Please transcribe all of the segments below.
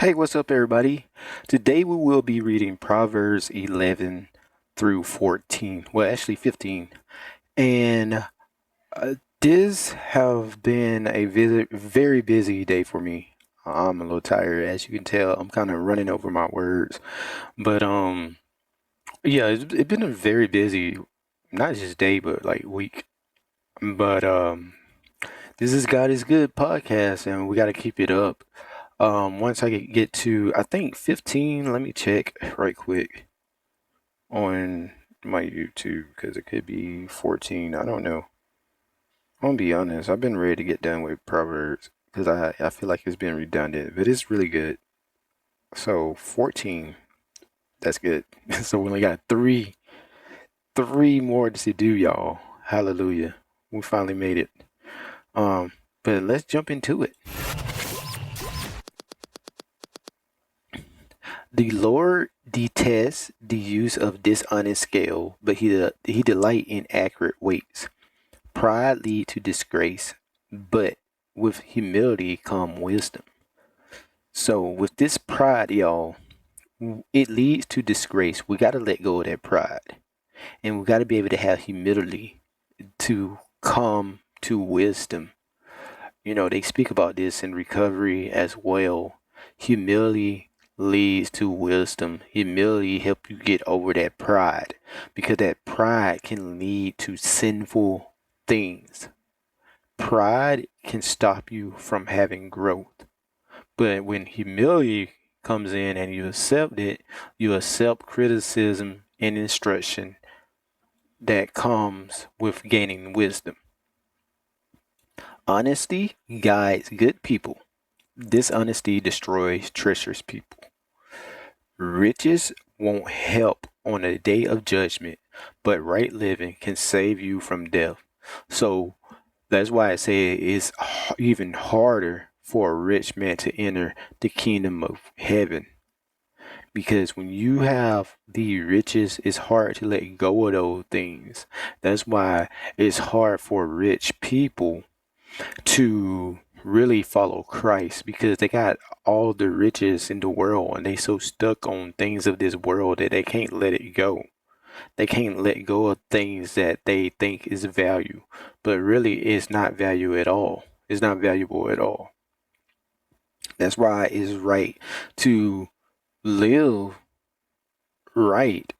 Hey, what's up, everybody? Today we will be reading Proverbs 11 through 14. Well, actually 15. And this have been a very busy day for me. I'm a little tired, as you can tell. I'm kind of running over my words. But yeah, it's been a very busy, not just day, but like week. But this is God is Good podcast, and we got to keep it up. Once I get to, I think 15, let me check right quick on my YouTube because it could be 14. I don't know. I'm gonna be honest. I've been ready to get done with Proverbs because I feel like it's been redundant, but it's really good. So 14, that's good. So we only got three more to do, y'all. Hallelujah. We finally made it. Um, but let's jump into it. The Lord detests the use of dishonest scale, but he delight in accurate weights. Pride lead to disgrace, but with humility come wisdom. So with this pride, y'all, it leads to disgrace. We got to let go of that pride, and we got to be able to have humility to come to wisdom. You know, they speak about this in recovery as well. Humility leads to wisdom. Humility help you get over that pride because that pride can lead to sinful things. Pride can stop you from having growth. But when humility comes in and you accept it, you accept criticism and instruction that comes with gaining wisdom. Honesty guides good people. Dishonesty destroys treacherous people. Riches won't help on the day of judgment, but right living can save you from death. So that's why I say it's even harder for a rich man to enter the kingdom of heaven. Because when you have the riches, it's hard to let go of those things. That's why it's hard for rich people to really follow Christ because they got all the riches in the world and they so stuck on things of this world that they can't let it go. They can't let go of things that they think is value, but really it's not value at all. It's not valuable at all. That's why it's right to live right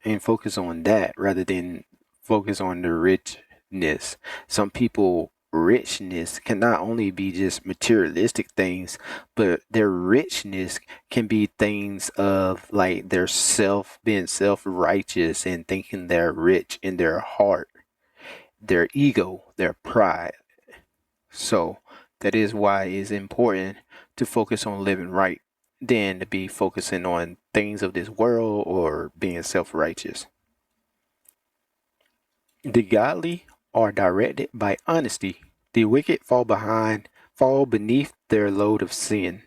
and focus on that rather than focus on the richness. Some people richness can not only be just materialistic things, but their richness can be things of like their self being self-righteous and thinking they're rich in their heart, their ego, their pride. So that is why it's important to focus on living right than to be focusing on things of this world or being self-righteous. The godly are directed by honesty. The wicked fall beneath their load of sin.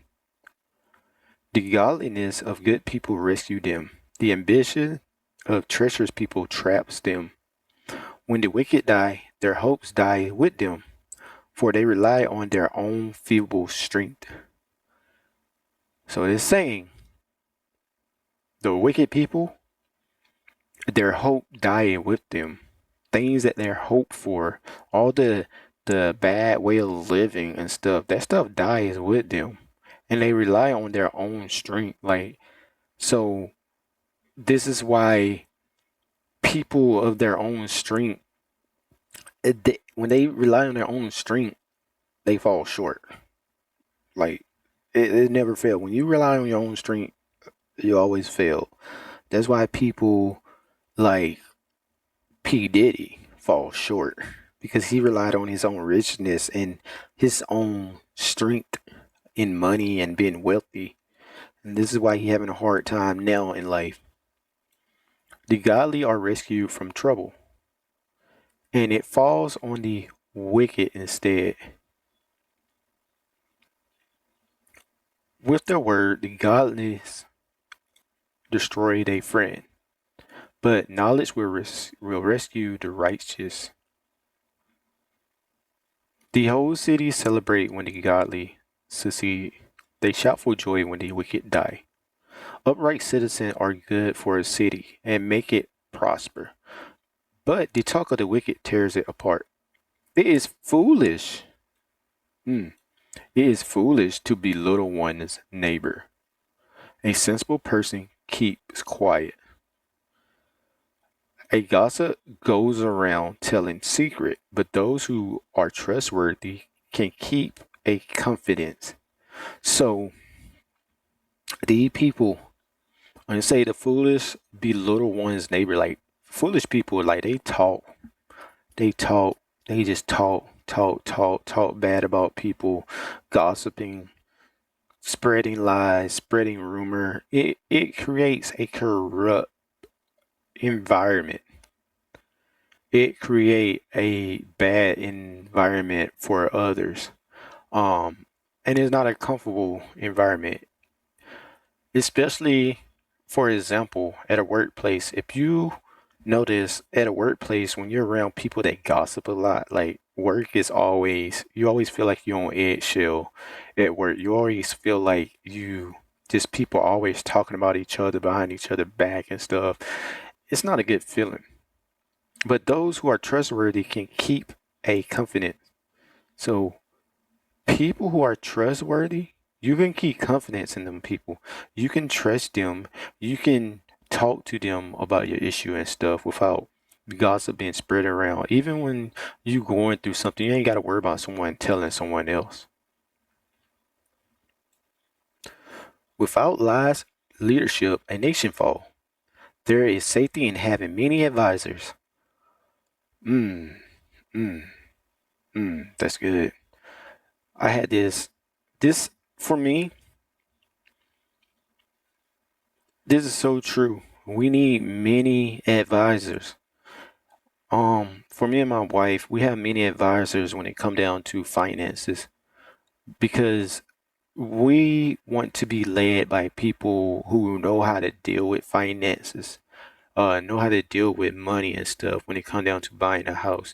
The godliness of good people rescue them. The ambition of treacherous people traps them. When the wicked die, their hopes die with them, for they rely on their own feeble strength. So it's saying the wicked people, their hope die with them. Things that they're hoped for, all the bad way of living and stuff, that stuff dies with them. And they rely on their own strength. Like, so this is why people of their own strength, when they rely on their own strength, they fall short. Like, it never fail. When you rely on your own strength, you always fail. That's why people like P. Diddy fall short because he relied on his own richness and his own strength in money and being wealthy. And this is why he having a hard time now in life. The godly are rescued from trouble, and it falls on the wicked instead. With their word, the godless destroy their friend, but knowledge will rescue the righteous. The whole city celebrate when the godly succeed. They shout for joy when the wicked die. Upright citizens are good for a city and make it prosper. But the talk of the wicked tears it apart. It is foolish. Mm. It is foolish to belittle one's neighbor. A sensible person keeps quiet. A gossip goes around telling secret, but those who are trustworthy can keep a confidence. So the people, when I say the foolish belittle one's neighbor, like foolish people, like they talk, they just talk bad about people, gossiping, spreading lies, spreading rumor. It creates a corrupt environment. It create a bad environment for others. Um, and it's not a comfortable environment, especially for example, at a workplace. If you notice at a workplace when you're around people that gossip a lot, like work is always you always feel like you're on eggshell at work. You always feel like you just people always talking about each other behind each other back and stuff. It's not a good feeling. But those who are trustworthy can keep a confidence. So people who are trustworthy, you can keep confidence in them people. You can trust them. You can talk to them about your issue and stuff without gossip being spread around. Even when you going through something, you ain't got to worry about someone telling someone else. Without lies, leadership, a nation fall. There is safety in having many advisors. Mm, mm, that's good. I had this. This for me. This is so true. We need many advisors. For me and my wife, we have many advisors when it come down to finances because we want to be led by people who know how to deal with finances, know how to deal with money and stuff when it come down to buying a house.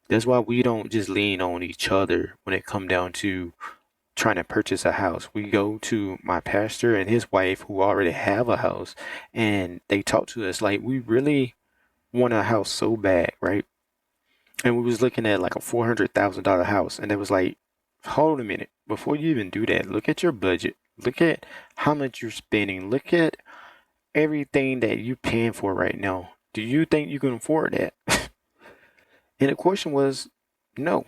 That's why we don't just lean on each other when it come down to trying to purchase a house. We go to my pastor and his wife who already have a house and they talk to us like we really want a house so bad, right? And we was looking at like a $400,000 house and it was like, hold a minute, before you even do that, look at your budget. Look at how much you're spending. Look at everything that you're paying for right now. Do you think you can afford that? And the question was no.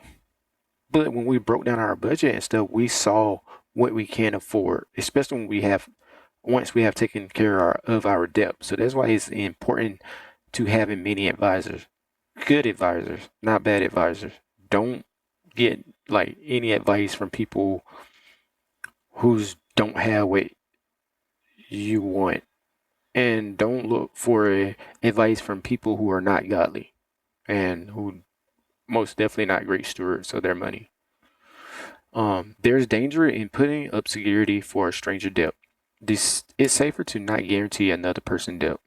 But when we broke down our budget and stuff, we saw what we can afford, especially when we have once we have taken care of our debt. So that's why it's important to having many advisors, good advisors, not bad advisors. Don't get like any advice from people who's don't have what you want, and don't look for advice from people who are not godly and who most definitely not great stewards of their money. There's danger in putting up security for a stranger debt. This it's safer to not guarantee another person debt.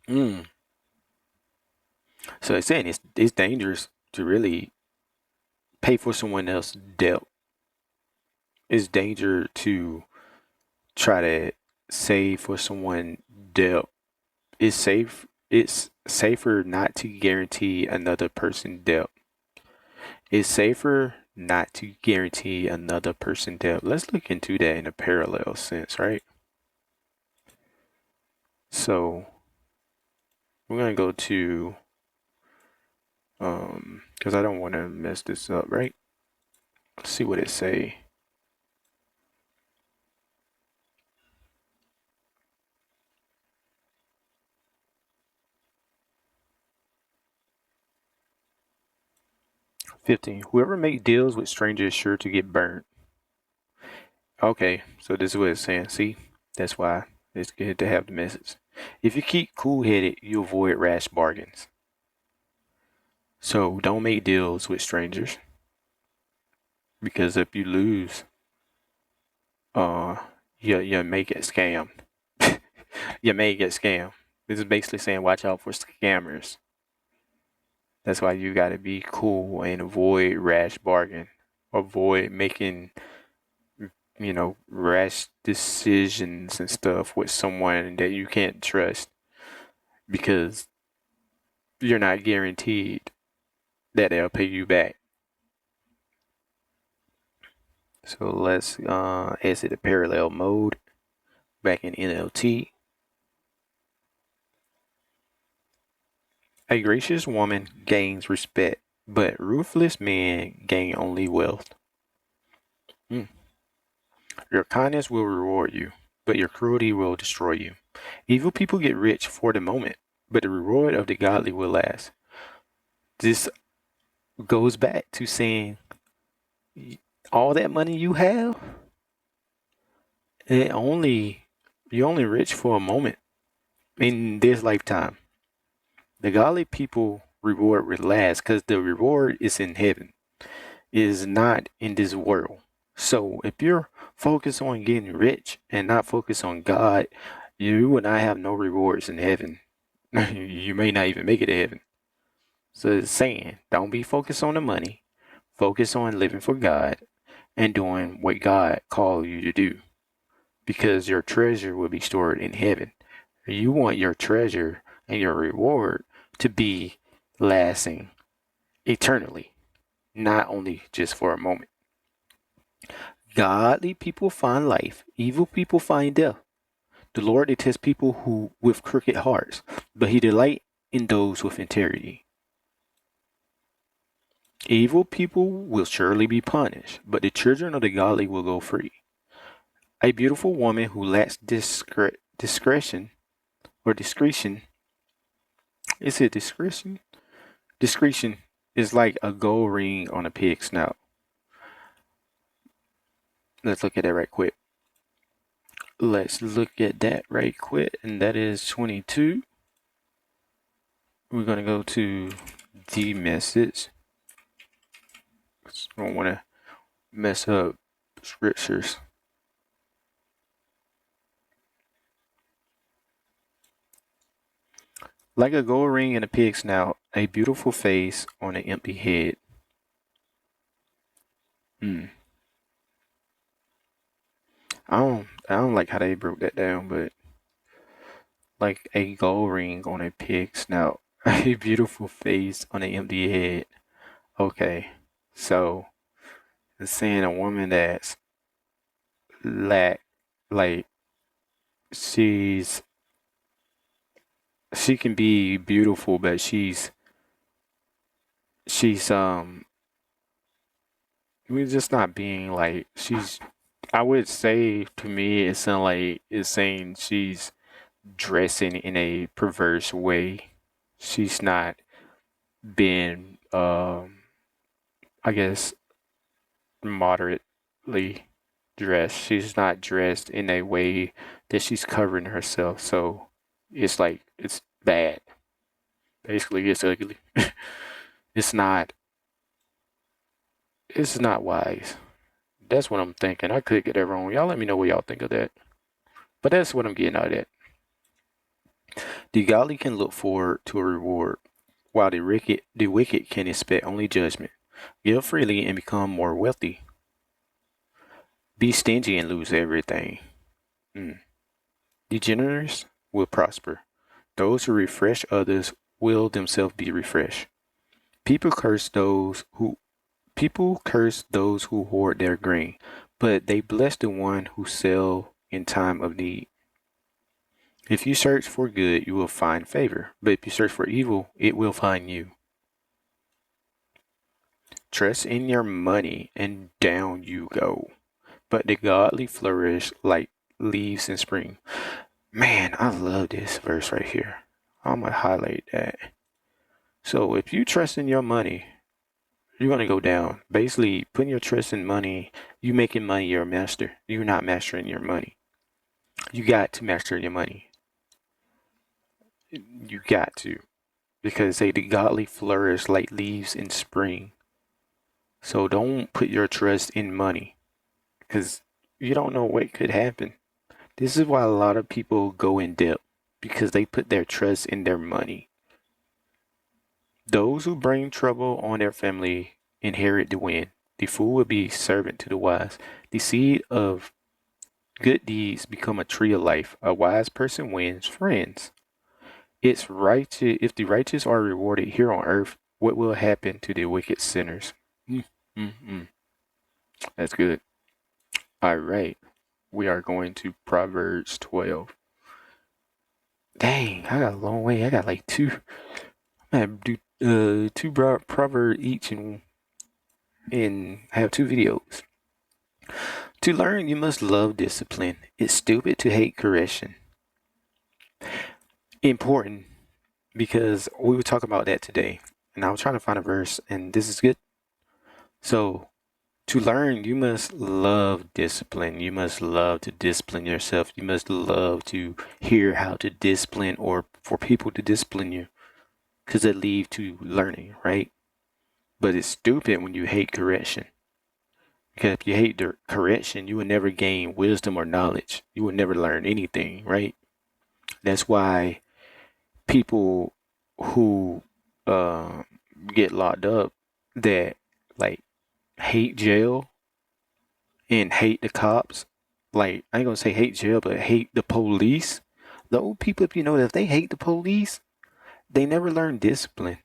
Mm. So it's saying it's dangerous to really pay for someone else's debt. It's danger to try to save for someone debt. It's safer not to guarantee another person debt. It's safer not to guarantee another person debt. Let's look into that in a parallel sense, right? So we're gonna go to because I don't want to mess this up, right? Let's see what it say. $15. Whoever make deals with strangers is sure to get burned. Okay, so this is what it's saying. See, that's why it's good to have the message. If you keep cool-headed, you avoid rash bargains. So don't make deals with strangers because if you lose, uh, you may get scammed. You may get scammed. This is basically saying watch out for scammers. That's why you got to be cool and avoid rash bargain. Avoid making rash decisions and stuff with someone that you can't trust because you're not guaranteed that they'll pay you back. So let's exit the parallel mode back in NLT. A gracious woman gains respect, but ruthless men gain only wealth. Mm. Your kindness will reward you, but your cruelty will destroy you. Evil people get rich for the moment, but the reward of the godly will last. This goes back to saying all that money you have, you're only rich for a moment in this lifetime. The godly people reward will last because the reward is in heaven. It is not in this world. So if you're focused on getting rich and not focused on God, you will not have no rewards in heaven. You may not even make it to heaven. So it's saying, don't be focused on the money. Focus on living for God and doing what God called you to do, because your treasure will be stored in heaven. You want your treasure and your reward to be lasting eternally, not only just for a moment. Godly people find life, evil people find death. The Lord detests people who with crooked hearts, but he delights in those with integrity. Evil people will surely be punished, but the children of the godly will go free. A beautiful woman who lacks discretion or discretion. Is it discretion? Discretion is like a gold ring on a pig's snout. Let's look at that right quick. And that is 22. We're going to go to the message. I don't want to mess up scriptures. Like a gold ring in a pig's snout, a beautiful face on an empty head. I don't like how they broke that down, but like a gold ring on a pig's snout, a beautiful face on an empty head. Okay, so it's saying a woman that's lack, like she's she can be beautiful, but she's we're just not being like she's. I would say to me, it sounds like it's saying she's dressing in a perverse way. She's not being, I guess, moderately dressed. She's not dressed in a way that she's covering herself. So it's like it's bad. Basically, it's ugly. it's not. It's not wise. That's what I'm thinking. I could get that wrong. Y'all let me know what y'all think of that. But that's what I'm getting out of that. The godly can look forward to a reward, while the wicked can expect only judgment. Give freely and become more wealthy. Be stingy and lose everything. The generous will prosper. Those who refresh others will themselves be refreshed. People curse those who People curse those who hoard their grain, but they bless the one who sell in time of need. If you search for good, you will find favor, but if you search for evil, it will find you. Trust in your money, and down you go. But the godly flourish like leaves in spring. Man, I love this verse right here. I'm going to highlight that. So if you trust in your money, you're going to go down. Basically, putting your trust in money, you making money your master. You're not mastering your money. You got to master your money. You got to. Because they the godly flourish like leaves in spring. So don't put your trust in money. Because you don't know what could happen. This is why a lot of people go in debt. Because they put their trust in their money. Those who bring trouble on their family inherit the wind. The fool will be servant to the wise. The seed of good deeds become a tree of life. A wise person wins friends. It's righteous. If the righteous are rewarded here on earth, what will happen to the wicked sinners? Mm, mm, mm. That's good. All right. We are going to Proverbs 12. Dang, I got a long way. I got like two. I have do two proverbs each and have two videos. To learn, you must love discipline. It's stupid to hate correction. Important because we were talking about that today, and I was trying to find a verse, and this is good. So, to learn, you must love discipline. You must love to discipline yourself. You must love to hear how to discipline or for people to discipline you because it leads to learning, right? But it's stupid when you hate correction. Because if you hate the correction, you will never gain wisdom or knowledge. You will never learn anything, right? That's why people who uh, get locked up that like hate jail and hate the cops, like I ain't gonna say hate jail, but hate the police. The old people, if you know that if they hate the police, they never learn discipline.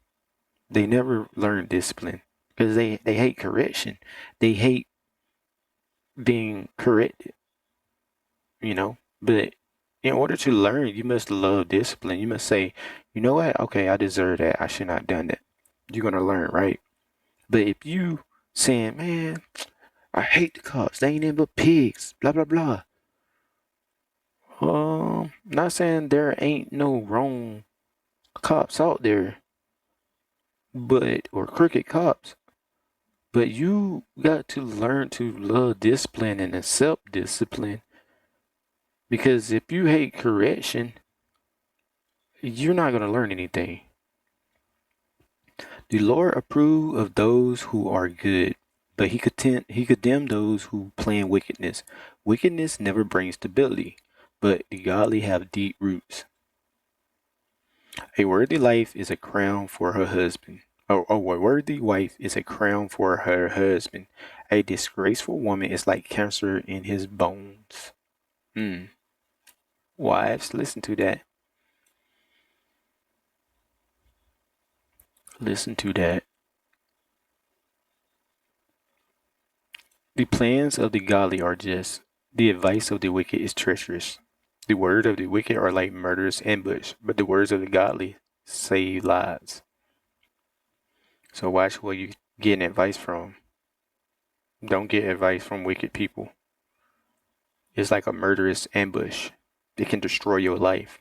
They never learn discipline because they hate correction. They hate being corrected, you know. But in order to learn, you must love discipline. You must say, you know what? Okay, I deserve that. I should not have done that. You're gonna learn, right? But if you saying, man, I hate the cops. They ain't nothing but pigs. Blah blah blah. Not saying there ain't no wrong cops out there, but or crooked cops. But you got to learn to love discipline and accept discipline. Because if you hate correction, you're not gonna learn anything. The Lord approve of those who are good, but he condemn those who plan wickedness. Wickedness never brings stability, but the godly have deep roots. A worthy life is a crown for her husband. A worthy wife is a crown for her husband. A disgraceful woman is like cancer in his bones. Hmm. Wives, listen to that. Listen to that. The plans of the godly are just. The advice of the wicked is treacherous. The words of the wicked are like murderous ambush, but the words of the godly save lives. So watch where you getting advice from. Don't get advice from wicked people. It's like a murderous ambush. It can destroy your life.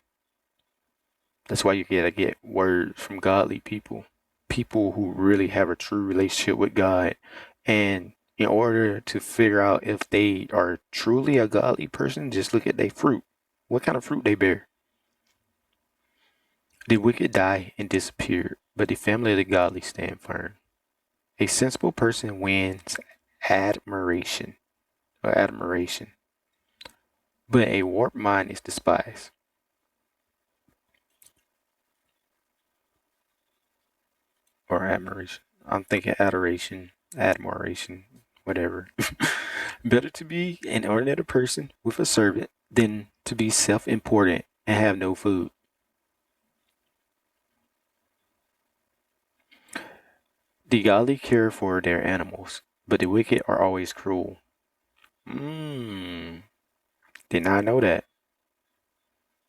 That's why you gotta get words from godly people. People who really have a true relationship with God. And in order to figure out if they are truly a godly person, just look at their fruit. What kind of fruit they bear? The wicked die and disappear, but the family of the godly stand firm. A sensible person wins admiration admiration, but a warped mind is despised. Or admiration. I'm thinking adoration, admiration, whatever. Better to be an ordinary person with a servant than to be self important and have no food. The godly care for their animals, but the wicked are always cruel. Mmm, did not know that,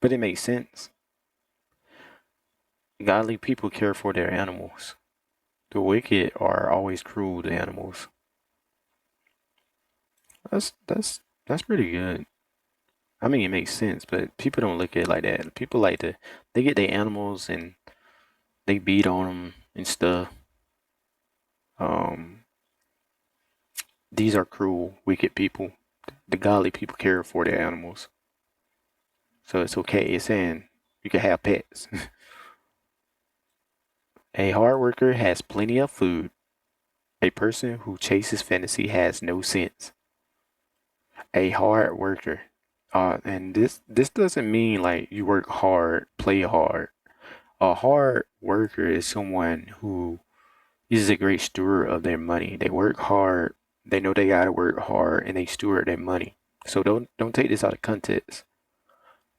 but it makes sense. Godly people care for their animals. The wicked are always cruel to animals. That's pretty good. I mean, it makes sense, but people don't look at it like that. People like to they get their animals and they beat on them and stuff. Um, these are cruel, wicked people. The godly people care for their animals, so it's okay. It's saying you can have pets. A hard worker has plenty of food. A person who chases fantasy has no sense. A hard worker. And this doesn't mean like you work hard, play hard. A hard worker is someone who He's a great steward of their money. They work hard. They know they gotta work hard, and they steward their money. So don't take this out of context.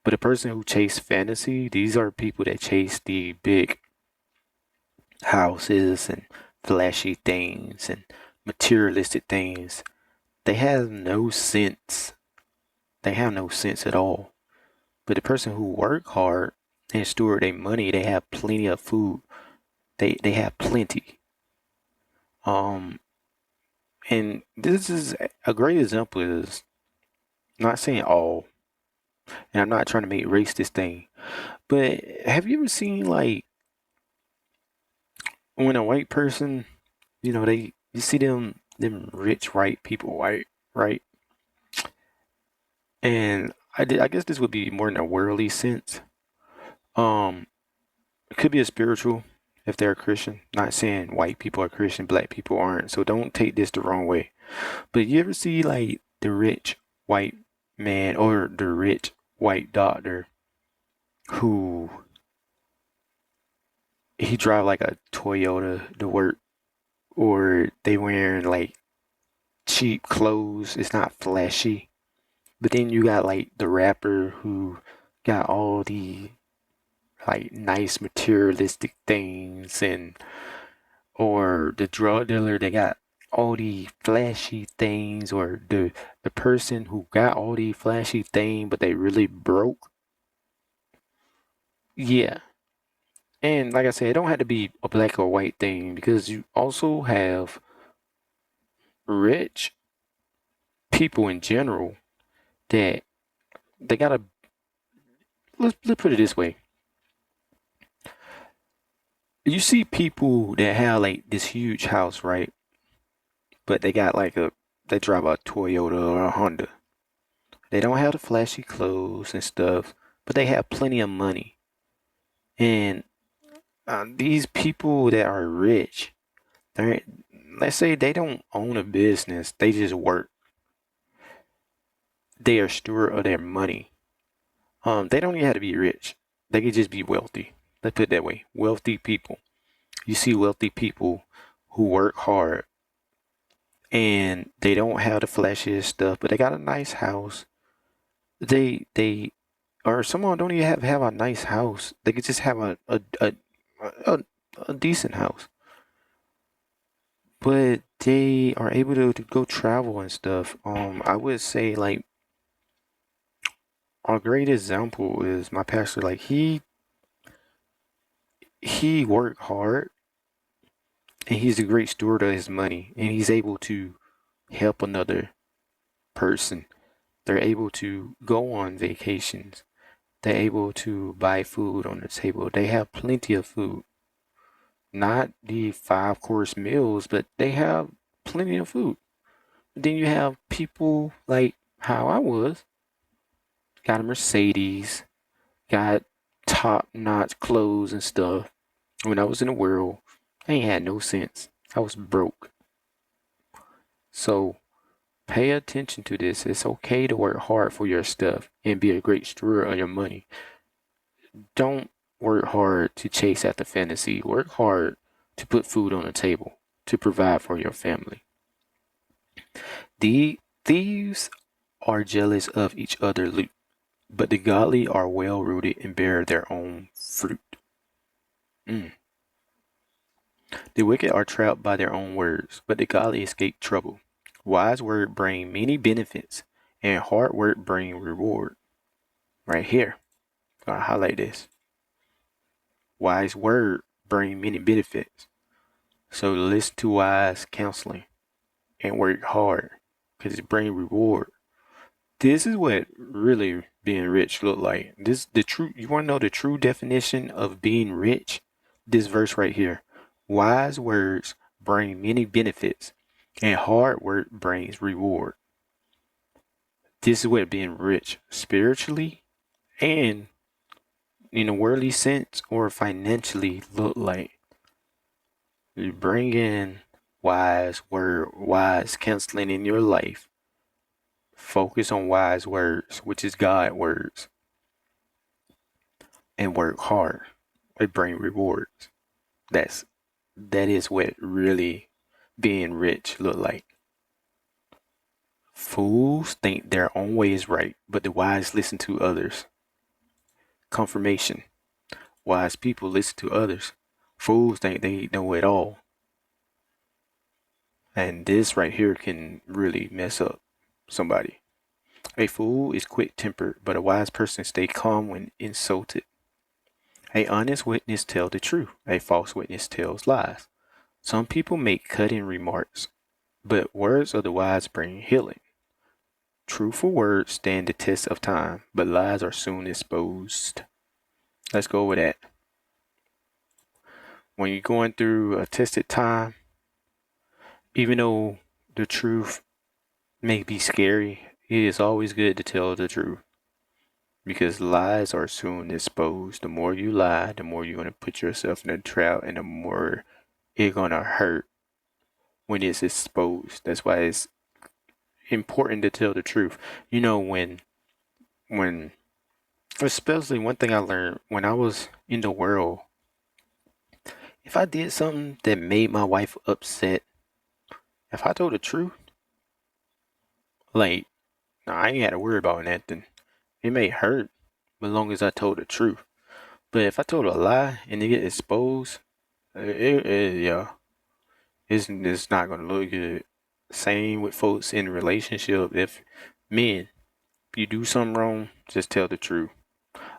But a person who chase fantasy, these are people that chase the big houses and flashy things and materialistic things. They have no sense. They have no sense at all. But the person who work hard and steward their money, they have plenty of food. They have plenty. Um, and this is a great example. Is not saying all, and I'm not trying to make race this thing, but have you ever seen like when a white person, they you see them rich white people, right? And I guess this would be more in a worldly sense. Um, it could be a spiritual if they're a Christian. Not saying white people are Christian, black people aren't. So don't take this the wrong way. But you ever see like the rich white man or the rich white doctor who he drive like a Toyota to work, or they wearing like cheap clothes. It's not flashy. But then you got like the rapper who got all the like nice materialistic things, and or the drug dealer that got all the flashy things, or the person who got all the flashy things but they really broke. Yeah. And like I said, it don't have to be a black or white thing, because you also have rich people in general that they gotta, let's put it this way. You see people that have like this huge house, right? But they got like they drive a Toyota or a Honda. They don't have the flashy clothes and stuff, but they have plenty of money. And these people that are rich, they let's say they don't own a business, they just work. They are steward of their money. They don't even have to be rich. They could just be wealthy. Let's put it that way. Wealthy people. You see wealthy people who work hard and they don't have the flashiest stuff, but they got a nice house. They or someone don't even have a nice house. They could just have a, a decent house, but they are able to go travel and stuff. I would say like a great example is my pastor. Like he worked hard and he's a great steward of his money, and he's able to help another person. They're able to go on vacations. They're able to buy food on the table. They have plenty of food. Not the five-course meals, but they have plenty of food. Then you have people like how I was, got a Mercedes, got top-notch clothes and stuff. When I was in the world, I ain't had no sense. I was broke. So pay attention to this. It's okay to work hard for your stuff and be a great steward of your money. Don't work hard to chase after fantasy. Work hard to put food on the table, to provide for your family. The thieves are jealous of each other's loot, but the godly are well rooted and bear their own fruit. Mm. The wicked are trapped by their own words, but the godly escape trouble. Wise word bring many benefits, and hard work bring reward. Right here, I highlight this. Wise word bring many benefits. So listen to wise counseling and work hard, because it bring reward. This is what really being rich look like. This the true. You want to know the true definition of being rich? This verse right here. Wise words bring many benefits, and hard work brings reward. This is what being rich spiritually and in a worldly sense or financially look like. You bring in wise word, wise counseling in your life. Focus on wise words, which is God words, and work hard. It bring rewards. That's That is what really being rich look like. Fools think their own way is right, but the wise listen to others. Confirmation. Wise people listen to others. Fools think they know it all. And this right here can really mess up somebody. A fool is quick tempered, but a wise person stay calm when insulted. A honest witness tells the truth. A false witness tells lies. Some people make cutting remarks, but words of the wise bring healing. Truthful words stand the test of time, but lies are soon exposed. Let's go with that. When you're going through a tested time, even though the truth may be scary, it is always good to tell the truth because lies are soon exposed. The more you lie, the more you're going to put yourself in a trap and the more it's going to hurt when it's exposed. That's why it's important to tell the truth. You know, when, especially one thing I learned when I was in the world, if I did something that made my wife upset, if I told the truth, like, nah, I ain't had to worry about nothing. It may hurt, but as long as I told the truth. But if I told a lie and it get exposed, yeah, it's not gonna look good. Same with folks in a relationship. If men, if you do something wrong, just tell the truth.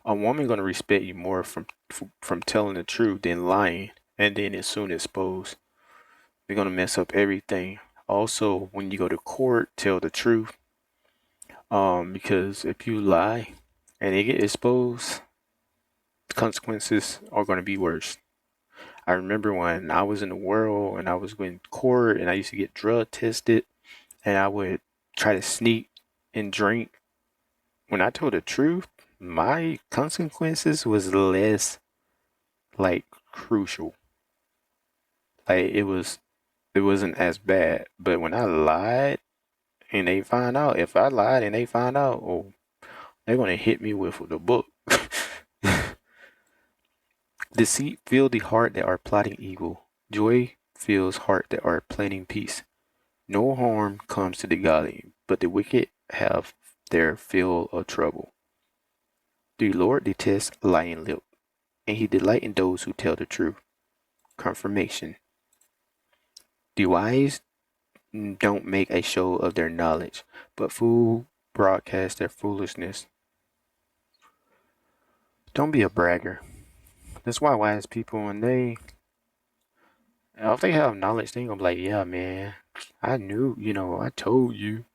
A woman gonna respect you more from telling the truth than lying, and then it's soon exposed. They're gonna mess up everything. Also, when you go to court, tell the truth. Because if you lie and it get exposed, the consequences are gonna be worse. I remember when I was in the world and I was going to court and I used to get drug tested and I would try to sneak and drink. When I told the truth, my consequences was less like crucial. Like it wasn't as bad. But when I lied and they find out, if I lied and they find out, oh, they're gonna hit me with the book. Deceit fill the heart that are plotting evil. Joy fills heart that are planning peace. No harm comes to the godly, but the wicked have their fill of trouble. The Lord detests lying lip, and he delights in those who tell the truth. Confirmation. The wise don't make a show of their knowledge, but fools broadcast their foolishness. Don't be a bragger. That's why wise people, when if they have knowledge, they ain't gonna be like, yeah, man, I knew, I told you.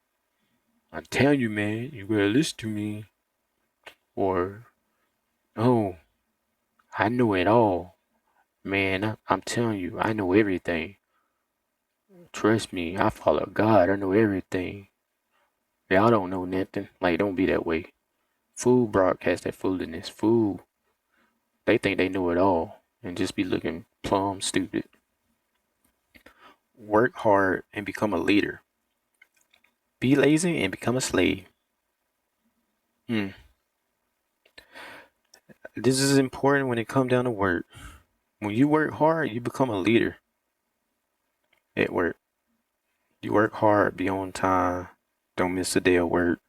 I tell you, man, you better listen to me. Or, oh, I know it all. Man, I'm telling you, I know everything. Trust me, I follow God. I know everything. Y'all don't know nothing. Like, don't be that way. Fool broadcast that foolishness. Fool, they think they know it all and just be looking plumb stupid. Work hard and become a leader. Be lazy and become a slave. Hmm. This is important when it comes down to work. When you work hard, you become a leader at work. You work hard, be on time, don't miss a day of work,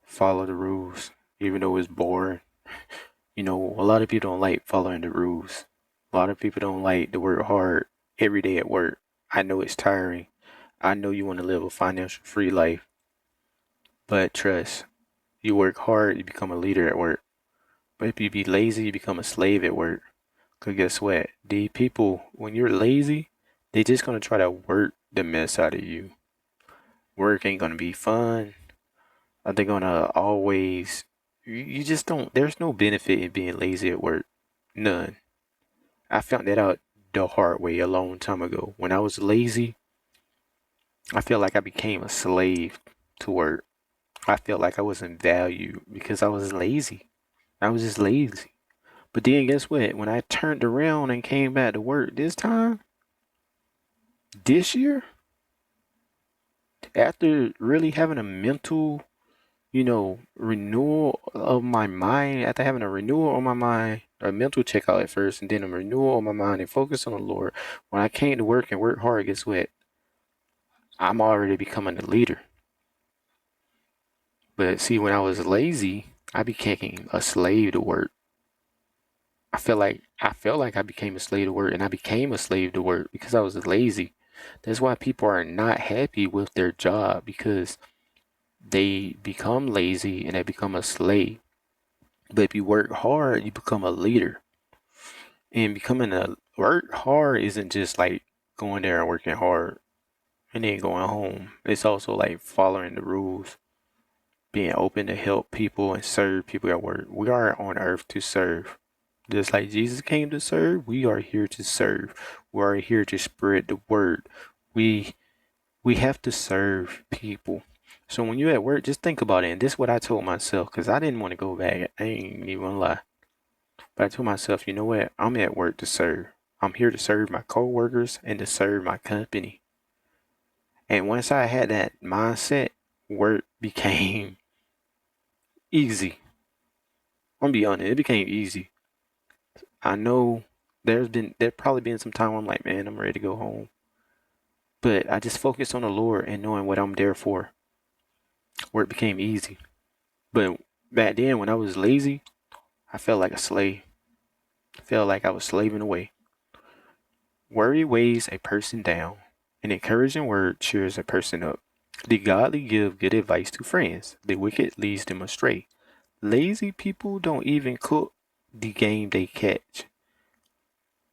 follow the rules, even though it's boring. A lot of people don't like following the rules. A lot of people don't like to work hard every day at work. I know it's tiring. I know you want to live a financial free life, but trust, you work hard, you become a leader at work. But if you be lazy, you become a slave at work. Because guess what? The people, when you're lazy, they just going to try to work the mess out of you. Work ain't going to be fun. They're going to always, you just don't, there's no benefit in being lazy at work. None. I found that out the hard way a long time ago. When I was lazy, I feel like I became a slave to work. I felt like I wasn't valued because I was lazy. I was just lazy. But then guess what? When I turned around and came back to work this time, this year, after really having a mental, renewal of my mind, after having a renewal of my mind, a mental checkout at first, and then a renewal of my mind and focus on the Lord. When I came to work and work hard, guess what? I'm already becoming a leader. But see, when I was lazy, I became a slave to work. I felt like I became a slave to work, and I became a slave to work because I was lazy. That's why people are not happy with their job, because they become lazy and they become a slave. But if you work hard, you become a leader. And becoming a work hard isn't just like going there and working hard and then going home. It's also like following the rules, being open to help people and serve people at work. We are on earth to serve. Just like Jesus came to serve, we are here to serve. We are here to spread the word. We we have to serve people. So when you're at work, just think about it. And this is what I told myself, because I didn't want to go back. I ain't even gonna lie. But I told myself, you know what? I'm at work to serve. I'm here to serve my coworkers and to serve my company. And once I had that mindset, work became easy. I'm gonna be honest, it became easy. I know there probably been some time where I'm like, man, I'm ready to go home. But I just focused on the Lord and knowing what I'm there for. Work became easy. But back then when I was lazy, I felt like a slave. I felt like I was slaving away. Worry weighs a person down. An encouraging word cheers a person up. The godly give good advice to friends. The wicked leads them astray. Lazy people don't even cook the game they catch.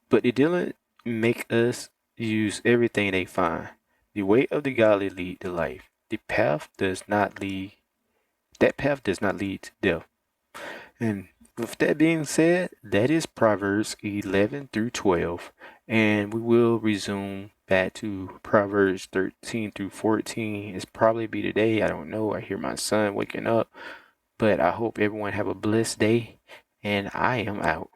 But the diligent make us use everything they find. The way of the godly lead to life. That path does not lead to death. And with that being said, that is Proverbs 11 through 12. And we will resume back to Proverbs 13 through 14. It's probably be today. I don't know. I hear my son waking up. But I hope everyone have a blessed day. And I am out.